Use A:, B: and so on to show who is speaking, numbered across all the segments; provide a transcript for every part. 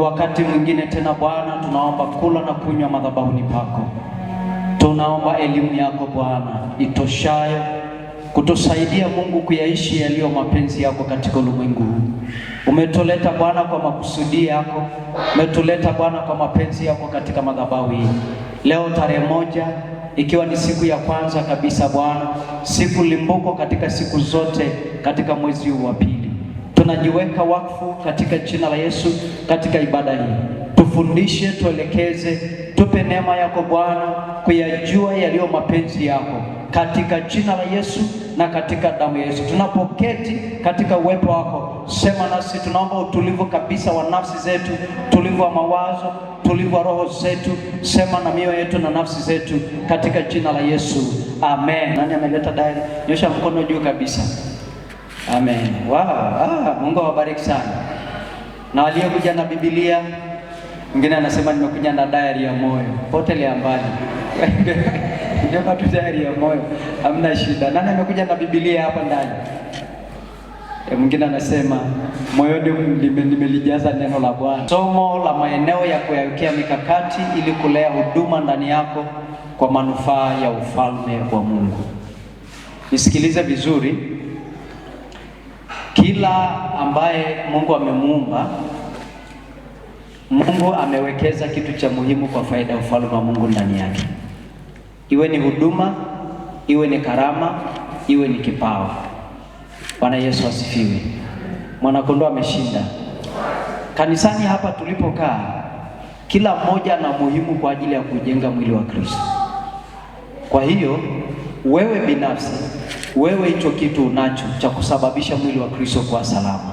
A: wakati mwingine tena Bwana, tunaomba kula na kunywa madhabahuni pako. Tunaomba elimu yako Bwana itoshayo kutusaidia Mungu kuyaishi yaliyo mapenzi yako katika ulimwengu huu. Umetuleta Bwana kwa makusudi yako, umetuleta Bwana kwa mapenzi yako katika madhabahu hii. Leo tarehe 1 ikiwa ni siku ya kwanza kabisa Bwana, siku limbuko katika siku zote katika mwezi huu wa pili. Tunajiweka wakfu katika jina la Yesu katika ibada hii. Tufundishe, tuelekeze, tupe neema yako Bwana kuyajua yaliyo mapenzi yako katika jina la Yesu na katika damu ya Yesu. Tunapoketi katika uwepo wako, sema nasi. Tunaomba utulivu kabisa wa nafsi zetu, utulivu wa mawazo, utulivu wa roho zetu. Sema na mioyo yetu na nafsi zetu katika jina la Yesu. Amen. Nani ameleta diary? Nyosha mkono juu kabisa. Amen. Wow. Mungu awabariki sana. Na waliokuja na Biblia, mwingine anasema nimekuja na diary ya moyo. Potelea mbali. Ndio watu diary ya moyo. Hamna shida. Nani amekuja na Biblia hapa ndani? Mwingine anasema moyoni nimelijaza neno la Bwana. Somo la maeneo ya kuyawekea mikakati ili kulea huduma ndani yako kwa manufaa ya ufalme wa Mungu. Nisikilize vizuri. Kila ambaye Mungu amemuumba, Mungu amewekeza kitu cha muhimu kwa faida ya ufalme wa Mungu ndani yake. Iwe ni huduma, iwe ni karama, iwe ni kipawa. Bwana Yesu asifiwe. Mwanakondoo ameshinda. Kanisani hapa tulipokaa, kila mmoja ana muhimu kwa ajili ya kujenga mwili wa Kristo. Kwa hiyo wewe binafsi, wewe hicho kitu unacho cha kusababisha mwili wa Kristo kuwa salama.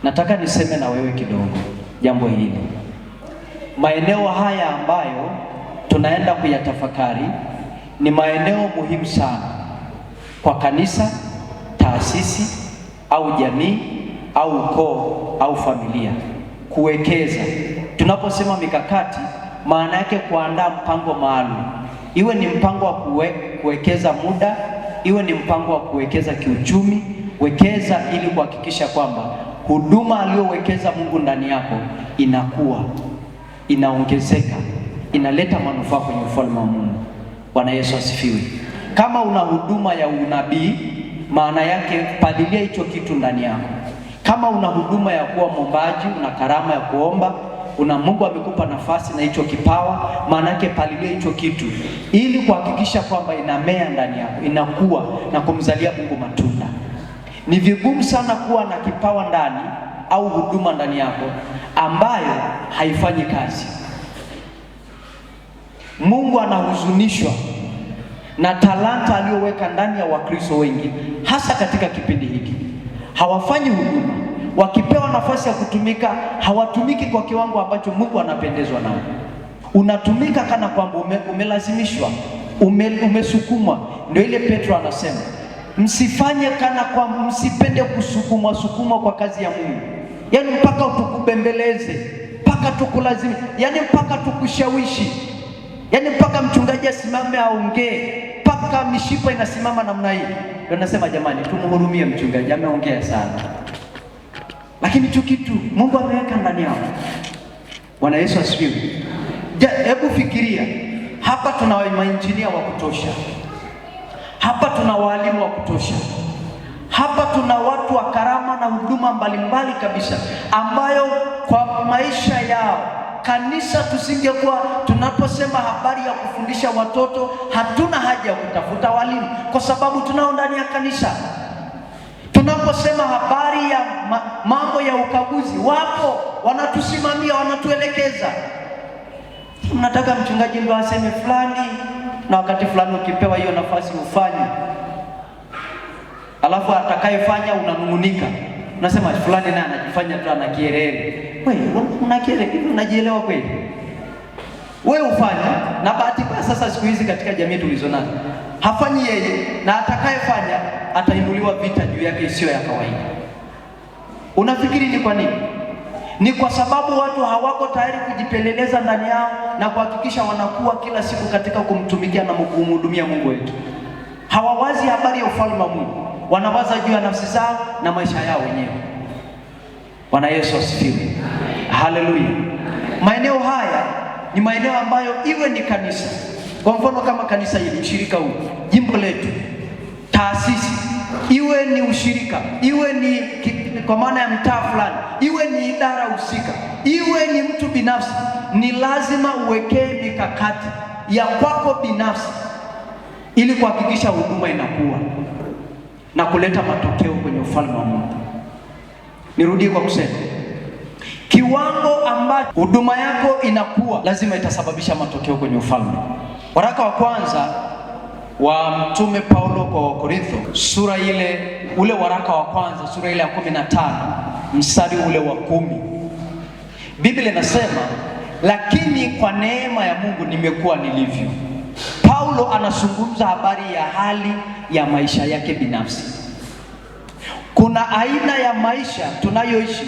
A: Nataka niseme na wewe kidogo jambo hili. Maeneo haya ambayo tunaenda kuyatafakari ni maeneo muhimu sana kwa kanisa, taasisi au jamii au ukoo au familia kuwekeza. Tunaposema mikakati, maana yake kuandaa mpango maalum. Iwe ni mpango wa kuwekeza muda, iwe ni mpango wa kuwekeza kiuchumi. Wekeza ili kuhakikisha kwamba huduma aliyowekeza Mungu ndani yako inakuwa, inaongezeka, inaleta manufaa kwenye ufalme wa Mungu. Bwana Yesu asifiwe. Kama una huduma ya unabii, maana yake palilia hicho kitu ndani yako. Kama una huduma ya kuwa mwombaji, una karama ya kuomba, Mungu amekupa nafasi na hicho kipawa, maana yake palilia hicho kitu ili kuhakikisha kwamba inamea ndani yako, inakuwa na kumzalia Mungu matunda. Ni vigumu sana kuwa na kipawa ndani au huduma ndani yako ambayo haifanyi kazi. Mungu anahuzunishwa na talanta aliyoweka ndani ya Wakristo wengi, hasa katika kipindi hiki. Hawafanyi huduma. Wakipewa nafasi ya kutumika, hawatumiki kwa kiwango ambacho Mungu anapendezwa nao. Unatumika kana kwamba umelazimishwa, umesukumwa. Ndio ile Petro anasema, msifanye kana kwamba, msipende kusukumwa kwa kazi ya Mungu. Yaani mpaka tukubembeleze, mpaka tukulazimu, yaani mpaka tukushawishi, yaani mpaka mchungaji asimame aongee, mpaka mishipa inasimama namna hii. Ndio nasema jamani, tumhurumie mchungaji, ameongea sana. Lakini hicho kitu Mungu ameweka ndani yao. Bwana Yesu asifiwe. Hebu fikiria, hapa tuna mainjinia wa kutosha. Hapa tuna walimu wa kutosha. Hapa tuna watu wa karama na huduma mbalimbali kabisa, ambayo kwa maisha yao kanisa tusingekuwa tunaposema habari ya kufundisha watoto, hatuna haja ya kutafuta walimu kwa sababu tunao ndani ya kanisa. Tunaposema habari ya mambo ya ukaguzi, wapo wanatusimamia, wanatuelekeza. Mnataka mchungaji ndo aseme fulani, na wakati fulani ukipewa hiyo nafasi ufanye, alafu atakayefanya unanungunika. Unasema fulani naye anajifanya tu ana kielele. Wewe una kielele hivi, unajielewa kweli? Wewe ufanye, na bahati mbaya sasa siku hizi katika jamii tulizonazo, hafanyi yeye, na atakayefanya atainuliwa vita juu yake isiyo ya kawaida. Unafikiri ni kwa nini? Ni kwa sababu watu hawako tayari kujipeleleza ndani yao na kuhakikisha wanakuwa kila siku katika kumtumikia na kumhudumia Mungu wetu. Hawawazi habari ya ufalme wa Mungu, wanawaza juu ya nafsi zao na maisha yao wenyewe. Bwana Yesu asifiwe. Haleluya. Maeneo haya ni maeneo ambayo iwe ni kanisa, kwa mfano kama kanisa hili, ushirika huu, jimbo letu, taasisi, iwe ni ushirika, iwe ni kwa maana ya mtaa fulani, iwe ni idara husika, iwe ni mtu binafsi, ni lazima uwekee mikakati ya kwako binafsi ili kuhakikisha huduma inakuwa na kuleta matokeo kwenye ufalme wa Mungu. Nirudie kwa kusema, kiwango ambacho huduma yako inakuwa lazima itasababisha matokeo kwenye ufalme. Waraka wa kwanza wa Mtume Paulo kwa Korintho, ule waraka wa kwanza, sura ile ya 15, mstari ule wa 10. Biblia inasema, lakini kwa neema ya Mungu nimekuwa nilivyo. Paulo anazungumza habari ya hali ya maisha yake binafsi. Kuna aina ya maisha tunayoishi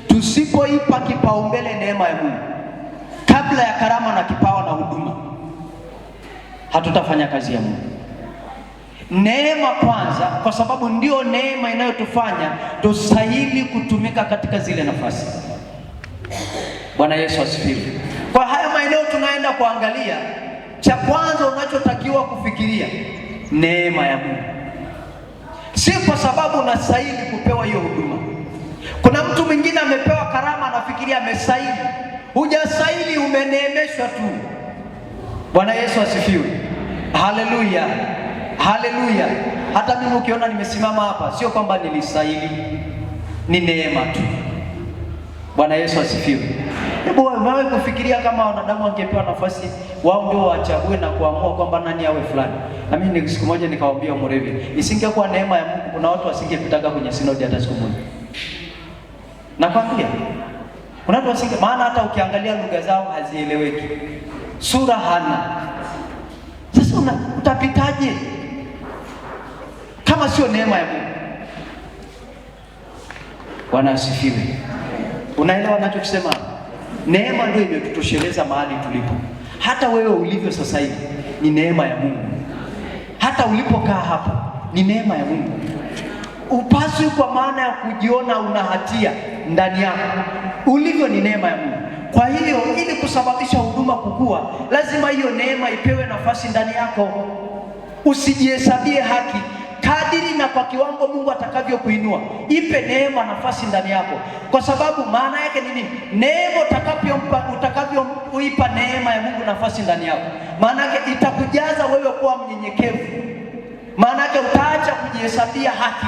A: tusipoipa kipaumbele neema ya Mungu kabla ya karama na kipawa na huduma, hatutafanya kazi ya Mungu. Neema kwanza, kwa sababu ndio neema inayotufanya tustahili kutumika katika zile nafasi. Bwana Yesu asifiwe. Kwa haya maeneo tunaenda kuangalia, cha kwanza unachotakiwa kufikiria, neema ya Mungu. Si kwa sababu unastahili kupewa hiyo huduma. Kuna mtu mwingine amepewa karama, anafikiria amestahili. Hujastahili, umeneemeshwa tu. Bwana Yesu asifiwe. Haleluya. Haleluya. Hata mimi ukiona nimesimama hapa, sio kwamba nilistahili, ni neema tu. Bwana Yesu asifiwe. Hebu wewe kufikiria kama wanadamu wangepewa nafasi, wao ndio wachague na kuamua kwamba nani awe fulani. Na mimi siku moja nikawaambia Murevi, isingekuwa neema ya Mungu, kuna watu wasingepitaga kwenye sinodi hata siku moja. Nakwambia, kuna watu maana hata ukiangalia lugha zao hazieleweki. Sura hana. Sasa utapitaje kama sio neema ya Mungu? Bwana asifiwe. Unaelewa ninachosema? Neema ndio imetutosheleza mahali tulipo. Hata wewe ulivyo sasa hivi ni neema ya Mungu. Hata ulipokaa hapa ni neema ya Mungu. Upaswi kwa maana ya kujiona una hatia ndani yako. Ulivyo ni neema ya Mungu. Kwa hiyo ili kusababisha huduma kukua, lazima hiyo neema ipewe nafasi ndani yako. Usijihesabie haki, kadiri na kwa kiwango Mungu atakavyokuinua. Ipe neema nafasi ndani yako. Kwa sababu maana yake ni nini? Neema utakavyoipa neema ya Mungu nafasi ndani yako, maana yake itakujaza wewe kuwa mnyenyekevu. Maana yake utaacha kujihesabia haki.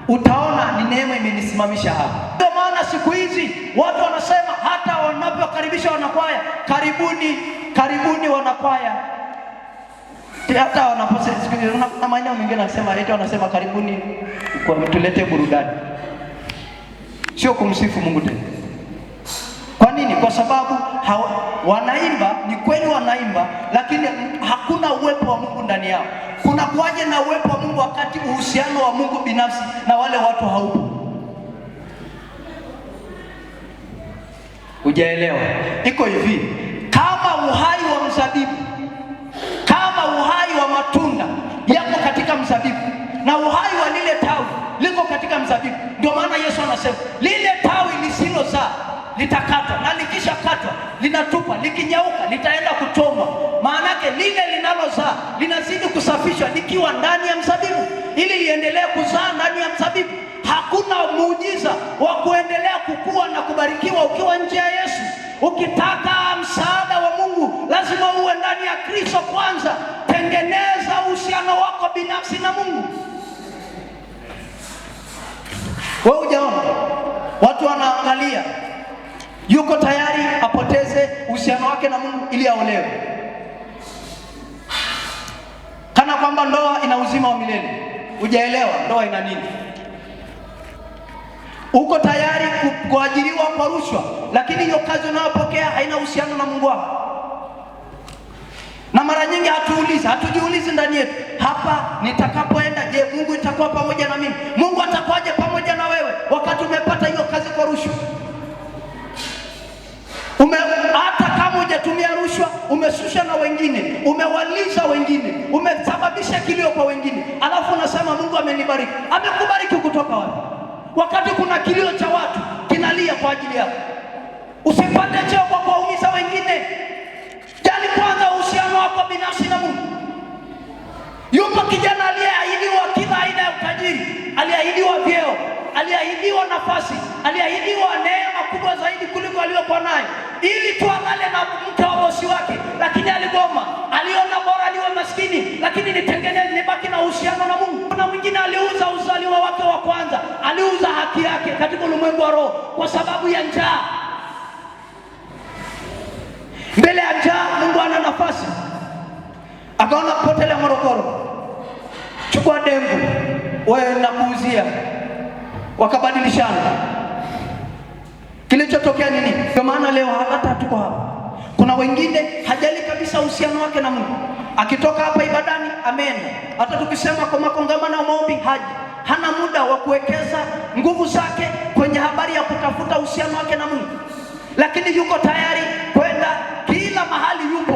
A: Utaona ni neema imenisimamisha hapa. Ndio maana siku hizi watu wanasema, hata wanapokaribisha wanakwaya, karibuni wanakwaya. Hata wanaposema na maana mengine wanasema karibuni kwa tulete burudani. Sio kumsifu Mungu tena. Kwa nini? Kwa sababu wanaimba, ni kweli wanaimba, lakini hakuna uwepo wa Mungu ndani yao. Kuna kuaje na uwepo wa Mungu wakati uhusiano wa Mungu binafsi na wale watu haupo? Hujaelewa. Iko hivi, kama uhai wa mzabibu, kama uhai wa matunda yako katika mzabibu na uhai wa lile tawi liko katika mzabibu, ndio maana Yesu anasema lile tawi lisilozaa litakatwa, na likisha katwa linatupa, likinyauka litaenda kuchomwa. Maana yake lile linalozaa linazidi kusafishwa likiwa ndani ya mzabibu, ili liendelee kuzaa ndani ya mzabibu. Hakuna muujiza wa kuendelea kukua na kubarikiwa ukiwa nje ya Yesu. Ukitaka msaada wa Mungu lazima uwe ndani ya Kristo kwanza. Tengeneza uhusiano wako binafsi na Mungu. Wewe hujaona watu wanaangalia, yuko tayari apoteze uhusiano wake na Mungu ili aolewe, kana kwamba ndoa ina uzima wa milele. Hujaelewa ndoa ina nini. Uko tayari kuajiriwa kwa rushwa, lakini hiyo kazi unayopokea haina uhusiano na Mungu wako. Na mara nyingi hatujiulizi ndani yetu, hapa nitakapoenda, je, Mungu itakuwa pamoja na mimi? Mungu atakuwaje pamoja na wewe wakati umepata hiyo kazi kwa rushwa? Hata kama hujatumia rushwa, umesusha na wengine, umewaliza wengine, umesababisha kilio kwa wengine, alafu unasema Mungu amenibariki. Amekubariki kutoka wapi? Wakati kuna kilio cha watu kinalia kwa ajili yako. Usipate cheo kwa kuwaumiza wengine. Jali kwanza uhusiano wako binafsi na Mungu. Yupo kijana aliyeahidiwa kila aina ya utajiri, aliahidiwa vyeo, aliahidiwa nafasi, aliahidiwa neema kubwa zaidi kuliko aliyokuwa nayo, ili tu alale na mke wa bosi wake, lakini aligoma. Aliona bora niwe maskini, lakini nitengeneze, nibaki na uhusiano na Mungu. Kuna mwingine aliuza uzaliwa wake wa kwanza, aliuza haki yake katika ulimwengu wa roho kwa sababu ya njaa. Mbele ya njaa Mungu ana nafasi. Akaona potele Morogoro, chukua dengu, wewe nakuuzia. Wakabadilishana. Kilichotokea nini? Kwa maana leo hata tuko hapa. Kuna wengine hajali kabisa uhusiano wake na Mungu. Akitoka hapa ibadani ameenda. Hata tukisema kwa makongamano na maombi haji. Hana muda wa kuwekeza nguvu zake kwenye habari ya kutafuta uhusiano wake na Mungu. Lakini yuko tayari kwenda kila mahali, yupo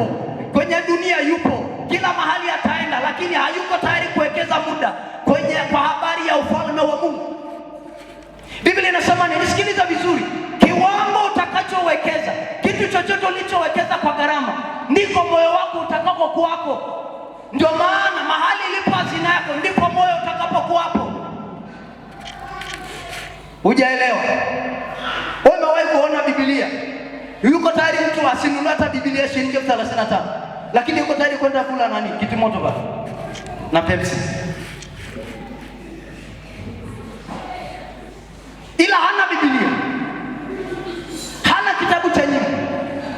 A: kwenye dunia, yupo kila mahali ataenda, lakini hayuko tayari kuwekeza muda kwa habari ya ufalme wa Mungu. Biblia inasema, nisikiliza vizuri, kiwango utakachowekeza, kitu chochote ulichowekeza kwa gharama, ndiko moyo wako utakapokuwako. Ndio maana mahali ilipo hazina yako ndipo moyo utakapokuwapo. Hujaelewa? Wewe umewahi kuona Biblia? Yuko tayari mtu asinunue hata Biblia shilingi 35, lakini yuko tayari kwenda kula nani? Kitimoto basi na Pepsi. Ila hana Biblia, hana kitabu cha nyimbo.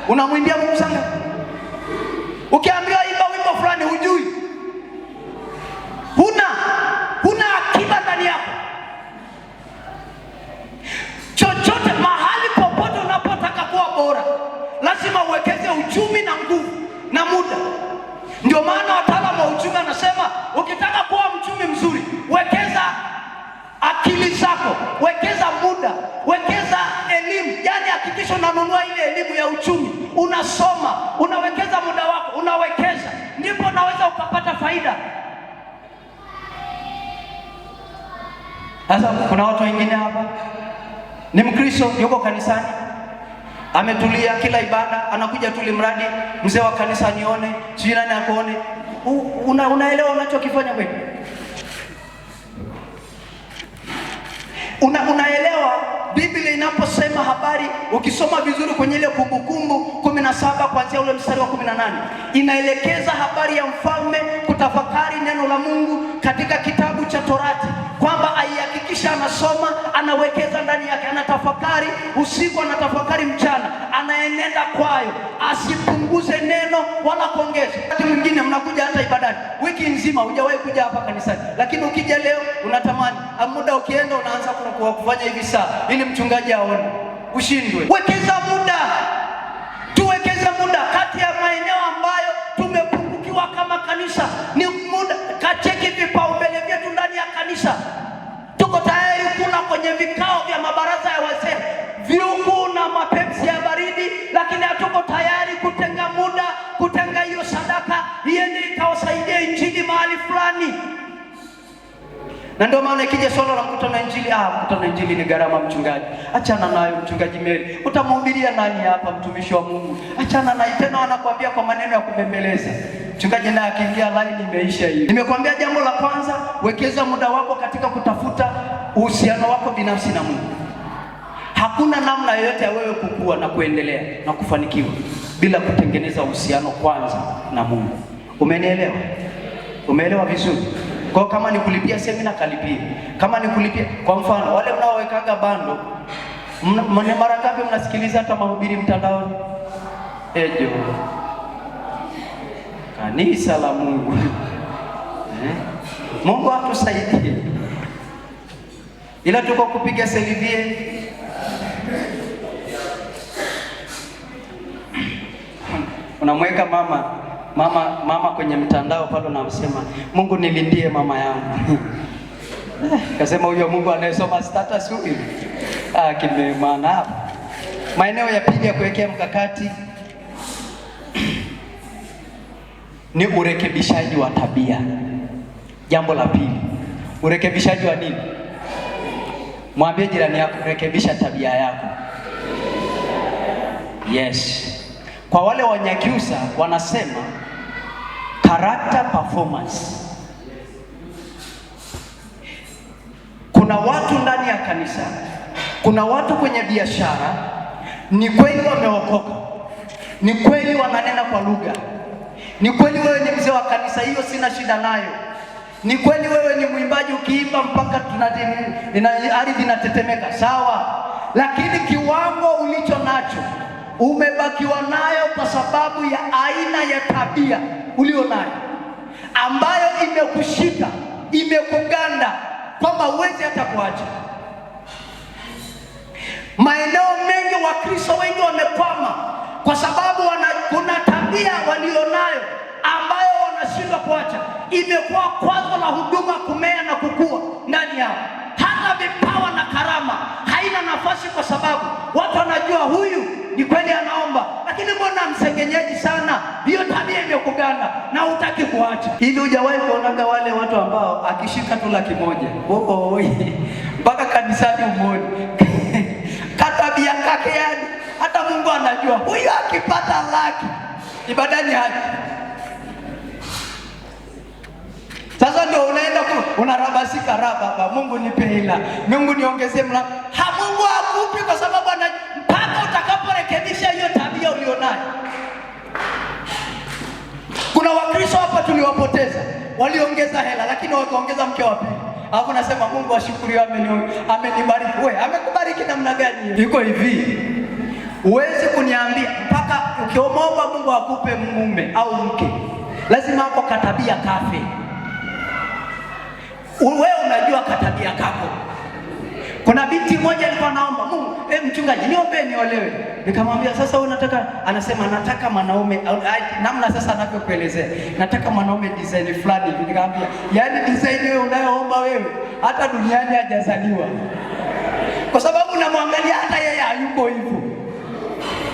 A: Unamwimbia Mungu sana. Ukiambiwa imba wimbo fulani hujui. Huna akiba ndani yako. Chochote, mahali popote unapotaka kuwa bora, lazima uwekeze uchumi na nguvu na muda. Ndio maana wataalamu wa uchumi wanasema, ukitaka kuwa mchumi mzuri, wekeza akili zako, wekeza muda, wekeza elimu. Yani hakikisha unanunua ile elimu ya uchumi, unasoma, unawekeza muda wako, unawekeza, ndipo unaweza ukapata faida. Sasa kuna watu wengine hapa ni Mkristo, yuko kanisani, ametulia, kila ibada anakuja tu mradi mzee wa kanisa nione, sijui nani akuone. Unaelewa unachokifanya wewe? Unaelewa Biblia inaposema habari, ukisoma vizuri kwenye ile Kumbukumbu 17 kuanzia ule mstari wa 18, inaelekeza habari ya mfalme kutafakari neno la Mungu katika kitabu cha Torati, kwamba aihakikisha anasoma, anawekeza ndani yake, anatafakari usiku, anatafakari mchana, anaenenda kwayo, asipunguze neno wala kuongeza. Wakati mwingine mnakuja hata ibadani wiki nzima hujawahi kuja hapa kanisani, lakini ukija leo unatamani, muda ukienda unaanza kufanya hivi saa ili mchungaji aone, ushindwe. Wekeza muda. Tuwekeze muda. Kati ya maeneo ambayo tumepungukiwa kama kanisa ni muda. Kacheki vipaumbele vyetu ndani ya kanisa. Tuko tayari kuna kwenye vikao vya mabaraza ya wazee, viuku na mapepsi ya baridi, lakini hatuko tayari kutenga muda, kutenga hiyo sadaka iende ikawasaidia injili mahali fulani. Na ndio maana ikija swala la mkutano injili, mkutano injili ni gharama mchungaji. Achana nayo mchungaji Mary. Utamhubiria nani hapa mtumishi wa Mungu? Achana naye, tena wanakuambia kwa maneno ya kubembeleza. Mchungaji naye akiingia line imeisha hiyo. Nimekuambia jambo la kwanza, wekeza muda wako katika kutafuta uhusiano wako binafsi na Mungu. Hakuna namna yoyote ya wewe kukua na kuendelea na kufanikiwa bila kutengeneza uhusiano kwanza na Mungu. Umenielewa? Umeelewa vizuri? Kwa kama ni kulipia semina kalipia. Kama ni kulipia, kwa mfano wale mnaowekaga bando, mara ngapi mnasikiliza hata mahubiri mtandaoni? Ejo. Kanisa la Mungu. Mungu atusaidie. Ila tuko kupiga selivie. Unamweka mama kwenye mtandao pale, unamsema Mungu nilindie mama yangu. Kasema huyo Mungu anayesoma status huyu. Kimemaana hapa. Maeneo ya pili ya kuwekea mkakati ni urekebishaji wa tabia. Jambo la pili, urekebishaji wa nini? Mwambie jirani yako, rekebisha tabia yako. Yes. Kwa wale Wanyakyusa wanasema character performance. Kuna watu ndani ya kanisa, kuna watu kwenye biashara, ni kweli wameokoka, ni kweli wananena kwa lugha, ni kweli wewe ni mzee wa kanisa, hiyo sina shida nayo. Ni kweli wewe ni mwimbaji, ukiimba mpaka ardhi inatetemeka, sawa. Lakini kiwango ulicho nacho umebakiwa nayo kwa sababu ya aina ya tabia ulio nayo, ambayo imekushika, imekuganda, kwamba huwezi hata kuacha. Maeneo mengi Wakristo wengi wamekwama kwa sababu kuna tabia walionayo ambayo wanashindwa kuacha. Imekuwa kwazo la huduma kumea na kukua ndani yao. Hata vipawa na karama haina nafasi, kwa sababu watu wanajua huyu ni kweli anaomba, lakini mbona msengenyeji sana? Hiyo tabia imekuganda na hutaki kuacha. Hivi hujawahi kuonaga wale watu ambao akishika tu $100 mpaka kanisani umoni katabia kake, yani hata Mungu anajua huyu akipata $100 ibadani haji. Sasa ndio unaenda unarabasika, baba Mungu nipe hela, Mungu niongezee mla. Mungu hakupi, kwa sababu mpaka utakaporekebisha hiyo tabia ulionayo. Kuna Wakristo hapa tuliwapoteza, waliongeza hela lakini wakaongeza mke wa pili. Alafu nasema Mungu ashukuriwe, amenibariki. Wewe amekubariki namna gani? Iko hivi, huwezi kuniambia mpaka ukiomba Mungu akupe mume au mke, lazima hapo katabia kafe. Wewe unajua katabia kako. Kuna binti moja alikuwa naomba Mungu, mchungaji niombe niolewe. Nikamwambia sasa wewe unataka, anasema nataka mwanaume namna, sasa anavyokuelezea, nataka mwanaume design fulani hivi. Nikamwambia yaani design wewe unayoomba wewe hata duniani hajazaliwa, kwa sababu unamwangalia hata yeye hayuko hivyo.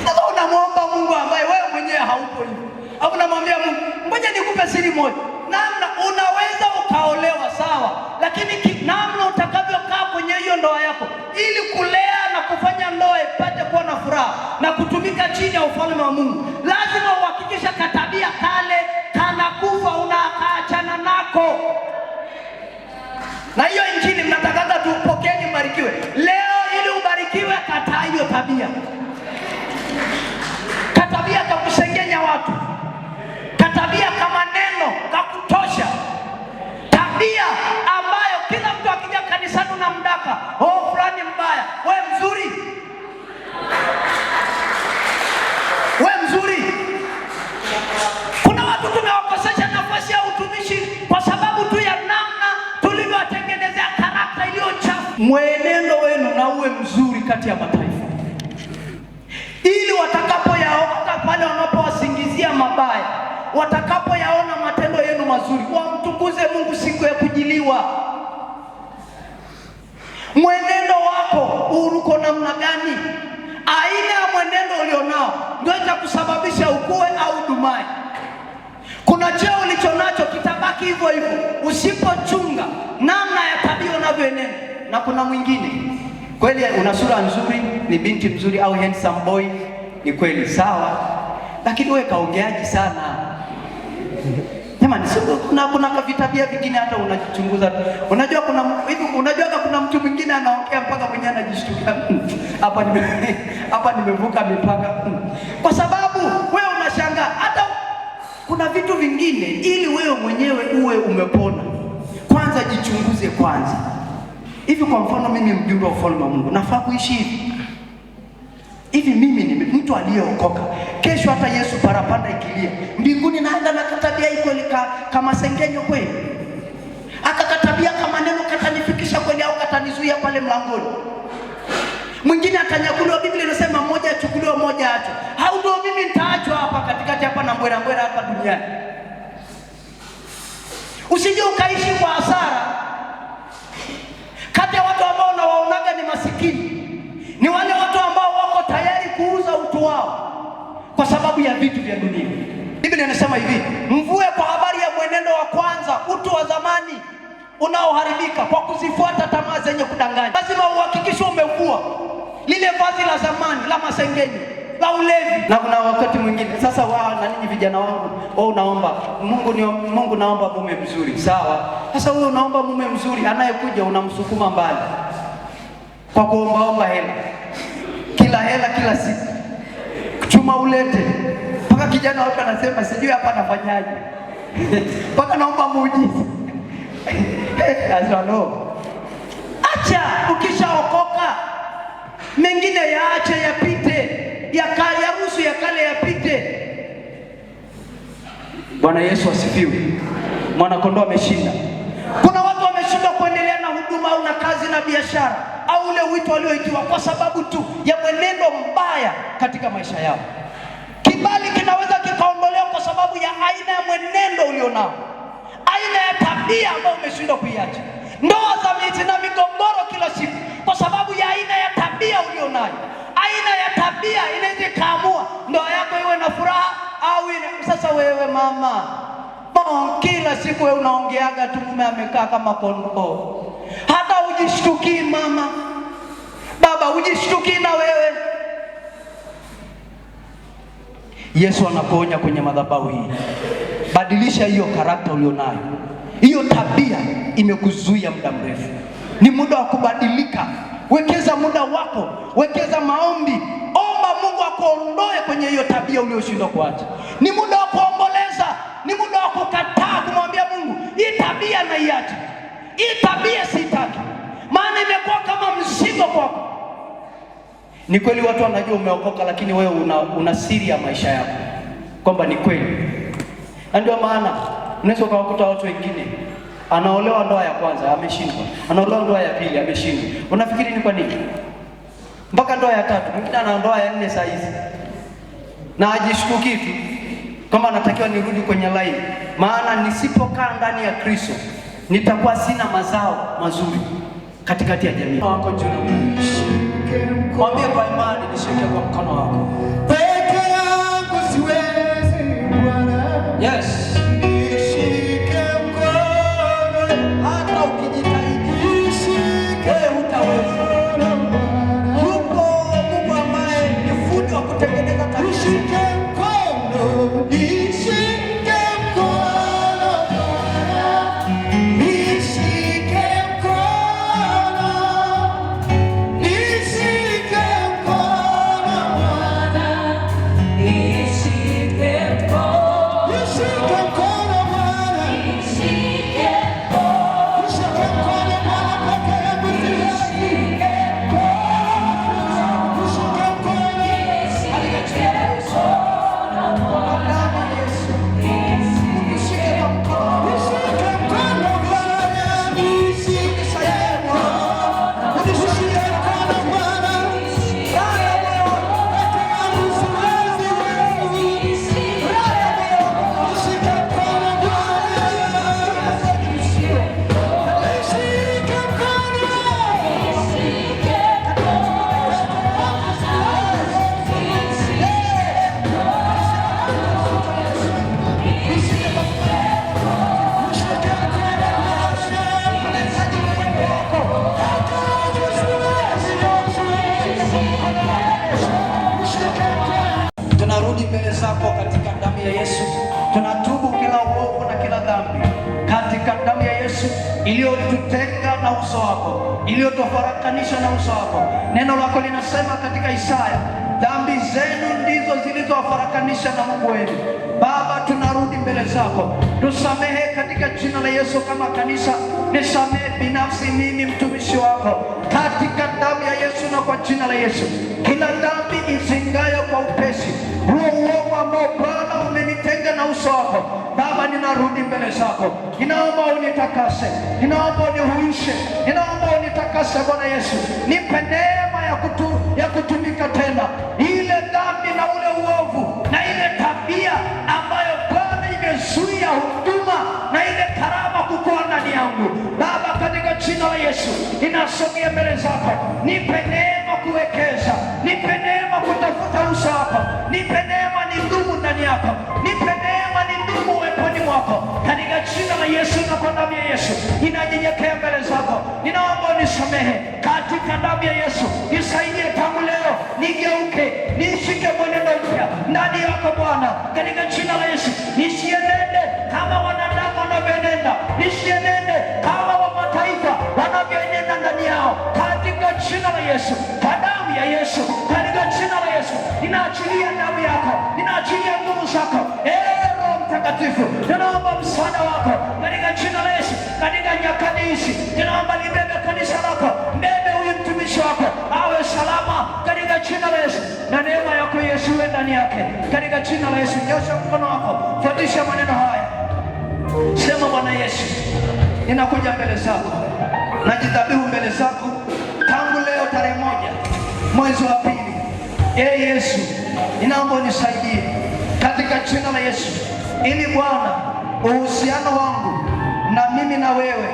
A: Sasa unamwomba Mungu ambaye wewe mwenyewe hauko hivyo. Au unamwambia Mungu, ngoja nikupe siri moja, namna unaweza ukaolewa sawa, lakini namna utakavyokaa kwenye hiyo ndoa yako ili kulea na kufanya ndoa ipate kuwa na furaha na kutumika chini ya ufalme wa Mungu, lazima uhakikisha katabia kale kanakufa, unakaachana nako. Na hiyo injili mnatakanga tupokeeni mbarikiwe leo, ili ubarikiwe. Kataa hiyo tabia, katabia kakusengenya watu, katabia kama neno kakutosha, tabia ambayo kila mtu akija kanisani unamdaka, fulani mbaya, we mzuri, we mzuri. Kuna watu tumewakosesha nafasi ya utumishi kwa sababu tu ya namna tulivyotengenezea karakta iliyo chafu. Mwenendo wenu na uwe mzuri kati ya mataifa, ili watakapoyaona pale wanapowasingizia mabaya, watakapoyaona matendo yenu mazuri, wamtukuze Mungu siku ya kujiliwa. Mwenendo wako uko namna gani? Aina ya mwenendo ulionao ndio itakusababisha ukue au dumae. Kuna cheo ulichonacho kitabaki hivyo hivyo usipochunga namna ya tabia unavyoenenda. Na kuna mwingine kweli una sura nzuri, ni binti mzuri au handsome boy, ni kweli sawa, lakini wewe kaongeaji sana. Jamani, kuna vitabia vingine hata unajichunguza. Unajua kuna mtu mwingine anaongea mpaka mwenyewe anajishtuka, hapa nimevuka mipaka. Kwa sababu wewe unashangaa. Hata kuna vitu vingine, ili wewe mwenyewe uwe umepona, kwanza jichunguze kwanza. Hivi kwa mfano mimi mjumbe wa ufalme wa Mungu nafaa kuishi hivi mimi ni mtu aliyeokoka, kesho hata Yesu parapanda ikilia mbinguni, naenda na katabia iko kama sengenyo kweli? Akakatabia kama neno katanifikisha kweli au katanizuia pale mlangoni? Mwingine atanyakuliwa, Biblia inasema mmoja achukuliwa mmoja acho. Au ndio mimi nitaachwa hapa katikati hapa na mbwera hapa duniani? Usije ukaishi kwa hasara. Kati ya watu ambao unawaonaga ni masikini ni wale watu ambao wako tayari kuuza utu wao kwa sababu ya vitu vya dunia. Biblia inasema hivi, mvue kwa habari ya mwenendo wa kwanza, utu wa zamani unaoharibika kwa kuzifuata tamaa zenye kudanganya. Lazima uhakikishe umevua lile vazi la zamani la masengenyo, la ulevi. Na kuna wakati mwingine sasa na ninyi vijana wangu, unaomba Mungu naomba mume mzuri. Sawa. Sasa wewe unaomba mume mzuri, anayekuja unamsukuma mbali kwa kuomba hela. Kila siku chuma ulete. Mpaka kijana watu anasema sijui hapa nafanyaje. Mpaka naomba muujiza. Azalo. Acha, ukishaokoka mengine yaache yapite. Yaruhusu ya kale yapite. Bwana Yesu asifiwe. Mwana kondoo ameshinda. Kuna watu wameshindwa kuendelea na huduma au na kazi na biashara au ule wito walioitiwa kwa sababu tu ya mwenendo mbaya katika maisha yao. Kibali kinaweza kikaondolewa kwa sababu ya aina ya mwenendo ulionao, aina ya tabia ambayo umeshindwa kuiacha. Ndoa za miti na migogoro kila siku kwa sababu ya aina ya tabia ulionayo. Aina ya tabia inaweza kaamua ndoa yako iwe na furaha au sasa wewe mama, kila siku wewe unaongeaga tu mume amekaa kama kondoo. Hata ujishtukii mama, baba ujishtukii na wewe. Yesu anakuonya kwenye madhabahu hii. Badilisha hiyo karakta ulionayo. Hiyo tabia imekuzuia muda mrefu. Ni muda wa kubadilika. Wekeza muda wako, wekeza maombi. Omba Mungu akuondoe kwenye hiyo tabia ulioshindwa kuacha. Ni muda wa kuomboleza, ni muda wa kukataa kumwambia Mungu, hii tabia na iache. Hii tabia sitaki. Maana imekuwa kama mzigo kwako. Ni kweli watu wanajua umeokoka, lakini wewe una siri ya maisha yako kwamba ni kweli. Na ndio maana unaweza kukuta watu wengine anaolewa ndoa ya kwanza ameshindwa, anaolewa ndoa ya pili ameshindwa. Unafikiri ni kwa nini? Mpaka ndoa ya tatu, mwingine ana ndoa ya 4 saa hizi. Na ajishtuki tu kama anatakiwa nirudi kwenye line, maana nisipokaa ndani ya Kristo nitakuwa sina mazao mazuri katikati ya jamii. Wako juu na mwambie kwa imani, nishike kwa mkono wako. Peke yangu siwezi Bwana. Yes. Tunarudi mbele zako katika damu ya Yesu. Tunatubu kila uovu na kila dhambi katika damu ya Yesu iliyotutenga na uso wako, iliyotufarakanisha na uso wako. Neno lako linasema katika Isaya, dhambi zenu ndizo zilizowafarakanisha na Mungu wenu. Baba, tunarudi mbele zako. Tusamehe katika jina la Yesu kama kanisa. Nisamehe binafsi mimi mtumishi wako katika damu ya Yesu na kwa jina la Yesu. Kila dhambi izingayo kwa upesi, huo uovu ambao Bwana umenitenga na uso wako, Baba, ninarudi mbele zako. Ninaomba unitakase, ninaomba unihuishe, ninaomba unitakase Bwana Yesu. Nipe neema ya kutumika tena ile dhambi na ule uovu na ile tabia ambayo Bwana imezuia huduma na ile karama kukua ndani yangu. Baba, katika jina la Yesu ninasogea mbele zako. Nipe neema kuwekeza, nipe neema kutafuta uso wako, nipe neema nidumu ndani yako, nipe neema nidumu uweponi mwako. Katika jina la Yesu na kwa damu ya Yesu ninanyenyekea mbele zako. Ninaomba unisamehe. katika damu ya Yesu. Nisaidie tangu leo nigeuke, nishike mwenendo mpya ndani yako Bwana, katika jina la Yesu. Nisienende kama wanadamu wanavyoenenda, nisienende kama wa mataifa wanavyoenenda ndani yao, katika jina la Yesu, kwa damu ya Yesu, katika jina la Yesu. Ninaachilia damu yako, ninaachilia nguvu zako. Roho Mtakatifu, ninaomba msaada wako katika jina la Yesu. Katika nyakati hizi ninaomba libebe kanisa lako, mbebe huyu mtumishi wako awe salama katika jina la Yesu, na neema yako Yesu iwe ndani yake katika jina la Yesu. Nyosha mkono wako, fuatisha maneno haya, sema: Bwana Yesu, ninakuja mbele zako, najidhabihu mbele zako tangu leo tarehe 1 mwezi wa 2. Yesu, ninaomba unisaidie katika jina la Yesu, ili Bwana uhusiano wangu na mimi na wewe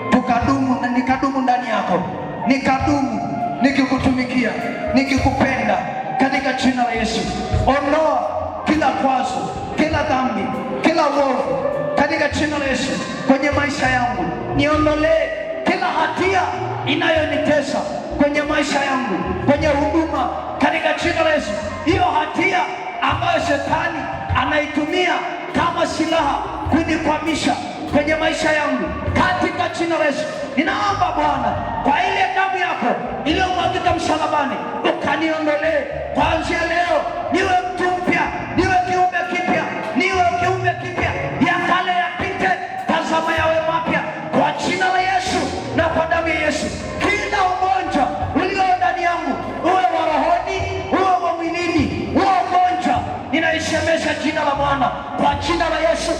A: tukadumu, na nikadumu ndani yako, nikadumu nikikutumikia, nikikupenda katika jina la Yesu. Ondoa kila kwazo, kila dhambi, kila uovu katika jina la Yesu kwenye maisha yangu. Niondolee kila hatia inayonitesa kwenye maisha yangu, kwenye huduma katika jina la Yesu. Hiyo hatia ambayo shetani anaitumia kama silaha kunikwamisha kwenye maisha yangu, katika jina la Yesu ninaomba Bwana, kwa ile damu yako iliyomwagika msalabani, ukaniondolee kuanzia leo. Niwe mtu mpya, niwe kiumbe kipya, niwe kiumbe kipya. Ya kale yapite, tazama yawe mapya, kwa jina la Yesu na kwa damu ya Yesu. Kila ugonjwa ulio ndani yangu, uwe wa rohoni, uwe wa mwilini, uwe ugonjwa, ninaisemesha jina la Bwana kwa jina la Yesu.